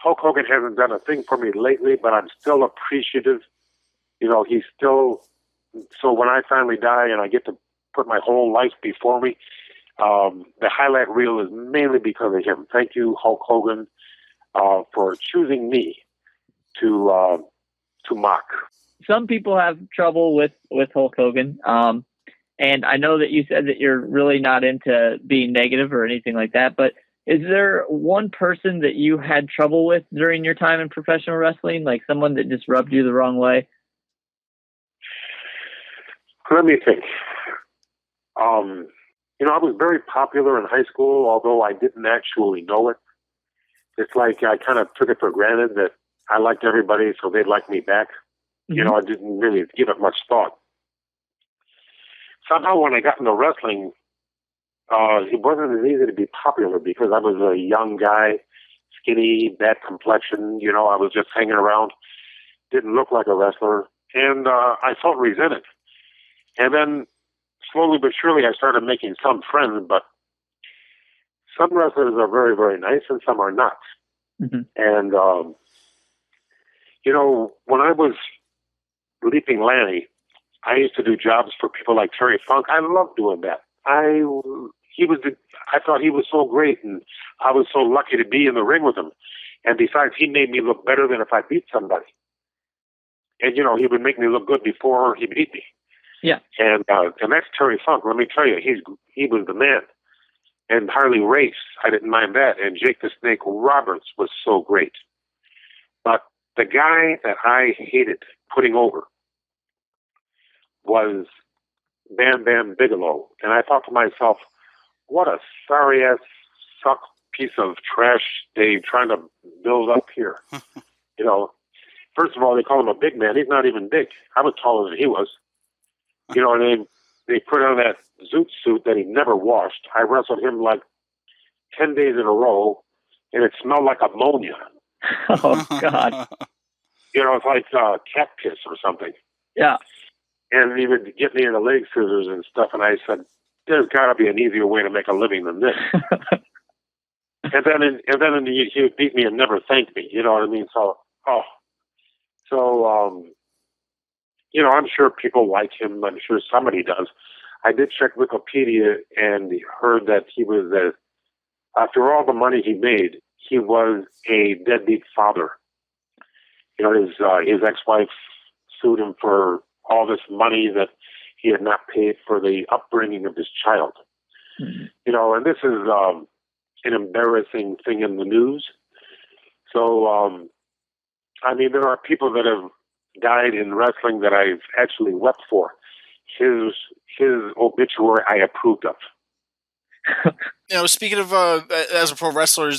Speaker 6: Hulk Hogan hasn't done a thing for me lately, but I'm still appreciative. He's still, so when I finally die and I get to put my whole life before me, the highlight reel is mainly because of him. Thank you, Hulk Hogan, for choosing me to mock.
Speaker 7: Some people have trouble with Hulk Hogan. And I know that you said that you're really not into being negative or anything like that, but is there one person that you had trouble with during your time in professional wrestling, like someone that just rubbed you the wrong way?
Speaker 6: Let me think. I was very popular in high school, although I didn't actually know it. It's like I kind of took it for granted that I liked everybody, so they'd like me back.
Speaker 7: Mm-hmm.
Speaker 6: I didn't really give it much thought. Somehow when I got into wrestling, it wasn't as easy to be popular because I was a young guy, skinny, bad complexion. I was just hanging around, didn't look like a wrestler, and I felt resented. And then slowly but surely I started making some friends, but some wrestlers are very, very nice and some are not.
Speaker 7: Mm-hmm.
Speaker 6: And, when I was Leaping Lanny, I used to do jobs for people like Terry Funk. I loved doing that. I thought he was so great, and I was so lucky to be in the ring with him. And besides, he made me look better than if I beat somebody. And, he would make me look good before he beat me.
Speaker 7: Yeah.
Speaker 6: And that's Terry Funk. Let me tell you, he was the man. And Harley Race, I didn't mind that. And Jake the Snake Roberts was so great. But the guy that I hated putting over was Bam Bam Bigelow. And I thought to myself, what a sorry-ass suck piece of trash they trying to build up here. First of all, they call him a big man. He's not even big. I was taller than he was. And they put on that zoot suit that he never washed. I wrestled him like 10 days in a row, and it smelled like ammonia.
Speaker 7: Oh, God.
Speaker 6: It's like cat piss or something.
Speaker 7: Yeah.
Speaker 6: And he would get me into leg scissors and stuff, and I said, there's got to be an easier way to make a living than this. and then he would beat me and never thank me. You know what I mean? I'm sure people like him. I'm sure somebody does. I did check Wikipedia and heard that he was, after all the money he made, he was a deadbeat father. His ex-wife sued him for all this money that he had not paid for the upbringing of his child. Mm-hmm. And this is an embarrassing thing in the news. So, there are people that have died in wrestling that I've actually wept for. His obituary I approved of.
Speaker 8: Speaking of as a pro wrestler,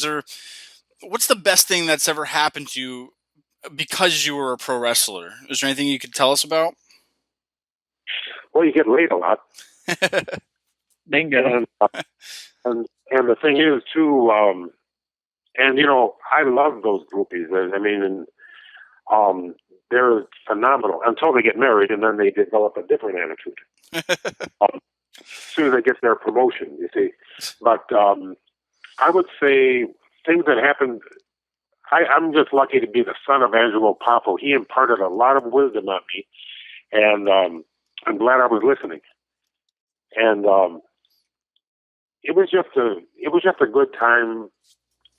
Speaker 8: what's the best thing that's ever happened to you because you were a pro wrestler? Is there anything you could tell us about?
Speaker 6: Well, you get laid a lot.
Speaker 7: Bingo.
Speaker 6: And the thing is too, I love those groupies. They're phenomenal until they get married, and then they develop a different attitude. As soon as they get their promotion, you see. But I would say things that happened. I'm just lucky to be the son of Angelo Poffo. He imparted a lot of wisdom on me, and I'm glad I was listening. And it was just a good time.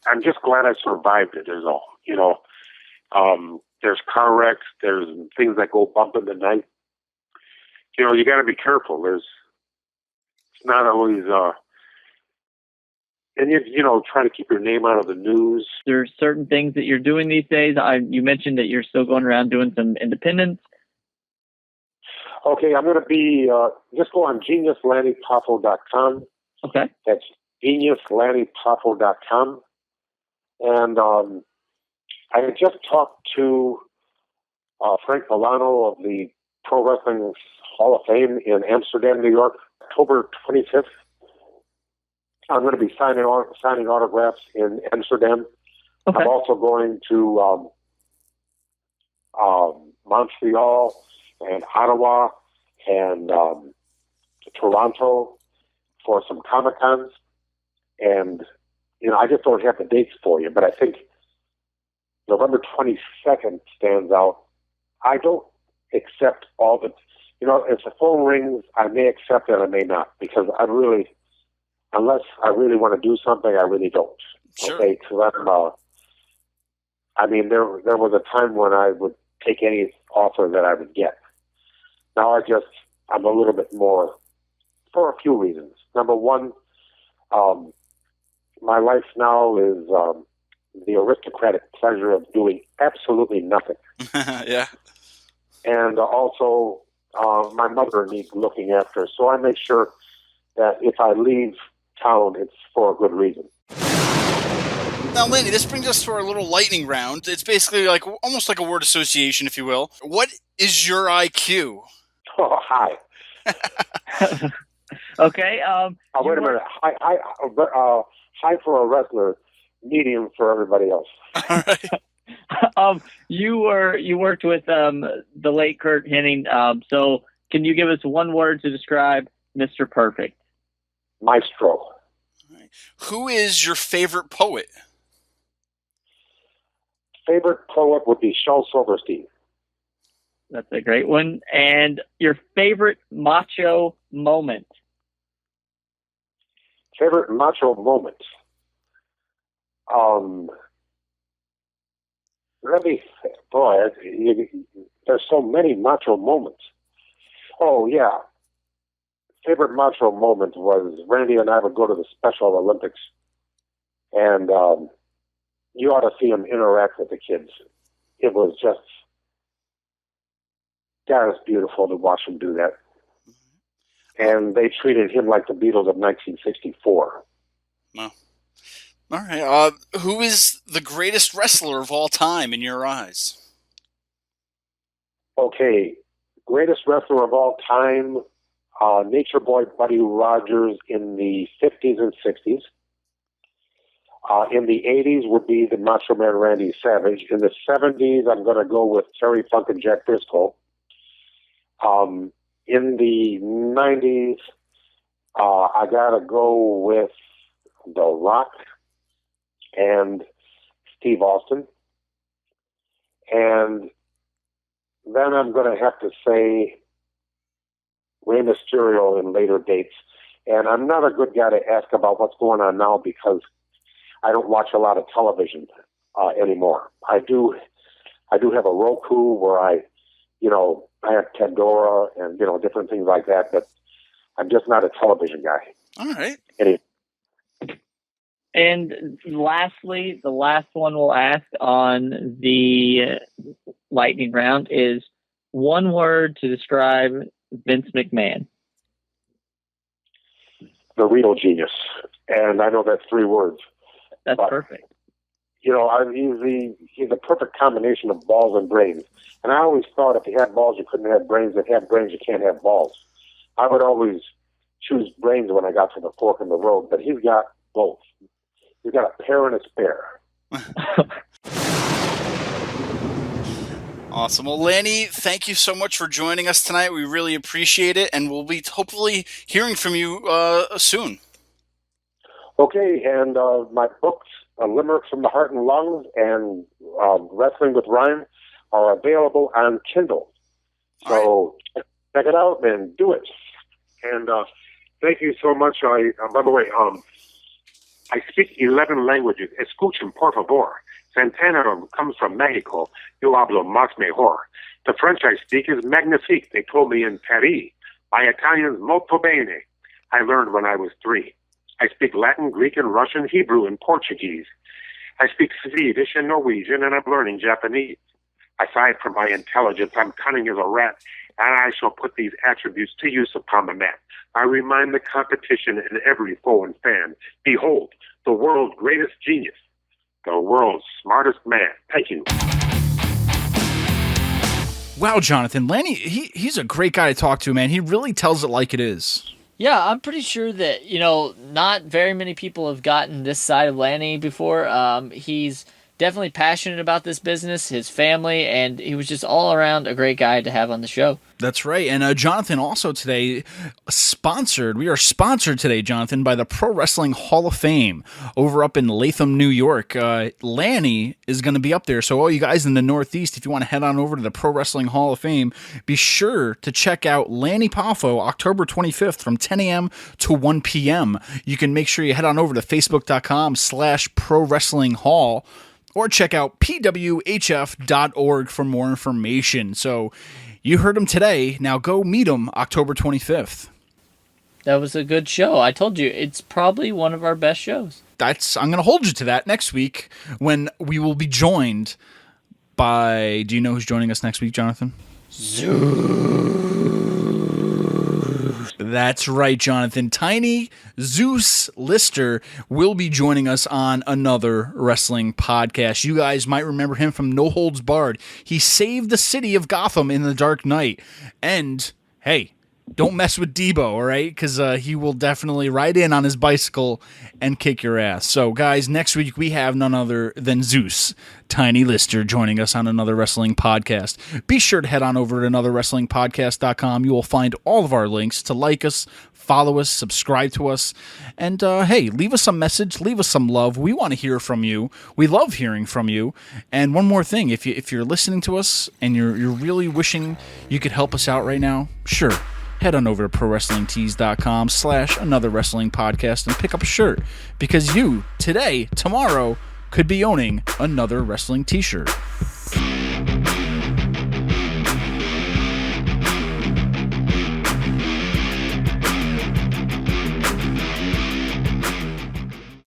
Speaker 6: I'm just glad I survived it. Is all. There's car wrecks. There's things that go bump in the night. You got to be careful. It's not always, and try to keep your name out of the news.
Speaker 7: There's certain things that you're doing these days. You mentioned that you're still going around doing some independence.
Speaker 6: Okay, I'm going to be, just go on geniuslannypoffo.com.
Speaker 7: Okay.
Speaker 6: That's geniuslannypoffo.com. And I had just talked to Frank Milano of the Pro Wrestling Hall of Fame in Amsterdam, New York, October 25th. I'm going to be signing autographs in Amsterdam. Okay. I'm also going to Montreal and Ottawa and Toronto for some Comic-Cons. And, I just don't have the dates for you, but I think November 22nd stands out. I don't accept all the, if the phone rings, I may accept it, I may not, because unless I really want to do something, I really don't.
Speaker 8: Sure.
Speaker 6: Okay, because there was a time when I would take any offer that I would get. Now I'm a little bit more, for a few reasons. Number one, my life now is the aristocratic pleasure of doing absolutely nothing.
Speaker 8: Yeah.
Speaker 6: And also, my mother needs looking after, so I make sure that if I leave town, it's for a good reason.
Speaker 8: Now, Lanny, this brings us to our little lightning round. It's basically almost like a word association, if you will. What is your IQ?
Speaker 6: Oh, high.
Speaker 7: Okay.
Speaker 6: Wait a minute. High for a wrestler, medium for everybody else.
Speaker 8: All right.
Speaker 7: You worked with the late Kurt Hennig. So can you give us one word to describe Mr. Perfect?
Speaker 6: Maestro.
Speaker 8: Right. Who is your favorite poet?
Speaker 6: Favorite poet would be Shel Silverstein.
Speaker 7: That's a great one. And your favorite macho moment?
Speaker 6: Favorite macho moment? there's so many macho moments. Oh, yeah. Favorite macho moment was Randy and I would go to the Special Olympics, and you ought to see him interact with the kids. It was just, God, it's beautiful to watch him do that. And they treated him like the Beatles of 1964.
Speaker 8: Wow. All right. Who is the greatest wrestler of all time in your eyes?
Speaker 6: Okay, greatest wrestler of all time, Nature Boy Buddy Rogers in the 50s and 60s. In the 80s would be the Macho Man Randy Savage. In the 70s, I'm going to go with Terry Funk and Jack Briscoe. In the 90s, I got to go with The Rock and Steve Austin. And then I'm going to have to say Rey Mysterio in later dates. And I'm not a good guy to ask about what's going on now because I don't watch a lot of television anymore. I do have a Roku where I have Pandora and, different things like that, but I'm just not a television guy.
Speaker 8: All right.
Speaker 6: Anyway.
Speaker 7: And lastly, the last one we'll ask on the lightning round is one word to describe Vince McMahon.
Speaker 6: The real genius. And I know that's 3 words.
Speaker 7: That's perfect.
Speaker 6: He's the perfect combination of balls and brains. And I always thought if you had balls, you couldn't have brains. If you had brains, you can't have balls. I would always choose brains when I got to the fork in the road, but he's got both. He's got a pair and a spare.
Speaker 8: Awesome. Well, Lanny, thank you so much for joining us tonight. We really appreciate it, and we'll be hopefully hearing from you soon.
Speaker 6: Okay, and my books, Limericks from the Heart and Lungs and Wrestling with Rhyme, are available on Kindle. So check it out and do it. And thank you so much. By the way, I speak 11 languages. Escuchen, por favor. Santana comes from Mexico. Yo hablo más mejor. The French I speak is magnifique. They told me in Paris. My Italian's molto bene. I learned when I was 3. I speak Latin, Greek, and Russian, Hebrew, and Portuguese. I speak Swedish and Norwegian, and I'm learning Japanese. Aside from my intelligence, I'm cunning as a rat, and I shall put these attributes to use upon the mat. I remind the competition and every foe and fan, behold, the world's greatest genius, the world's smartest man. Thank you.
Speaker 3: Wow, Jonathan. Lanny, he's a great guy to talk to, man. He really tells it like it is.
Speaker 2: Yeah, I'm pretty sure that, not very many people have gotten this side of Lanny before. He's definitely passionate about this business, his family, and he was just all around a great guy to have on the show.
Speaker 3: That's right. And Jonathan, also today, we are sponsored today, Jonathan, by the Pro Wrestling Hall of Fame over up in Latham, New York. Lanny is going to be up there. So all you guys in the Northeast, if you want to head on over to the Pro Wrestling Hall of Fame, be sure to check out Lanny Poffo October 25th from 10 a.m. to 1 p.m. You can make sure you head on over to facebook.com/Pro Wrestling Hall or check out pwhf.org for more information. So you heard him today. Now go meet him October 25th.
Speaker 2: That was a good show. I told you, it's probably one of our best shows.
Speaker 3: I'm going to hold you to that next week when we will be joined by... Do you know who's joining us next week, Jonathan? That's right, Jonathan. Tiny Zeus Lister will be joining us on another wrestling podcast. You guys might remember him from No Holds Barred. He saved the city of Gotham in The Dark Knight. And, hey, don't mess with Debo, all right? Because he will definitely ride in on his bicycle and kick your ass. So, guys, next week we have none other than Zeus, Tiny Lister, joining us on another wrestling podcast. Be sure to head on over to anotherwrestlingpodcast.com. You will find all of our links to like us, follow us, subscribe to us, and, hey, leave us some message, leave us some love. We want to hear from you. We love hearing from you. And one more thing, if you're listening to us and you're really wishing you could help us out right now, sure, head on over to prowrestlingtees.com/anotherwrestlingpodcast and pick up a shirt, because you, today, tomorrow, could be owning another wrestling t-shirt.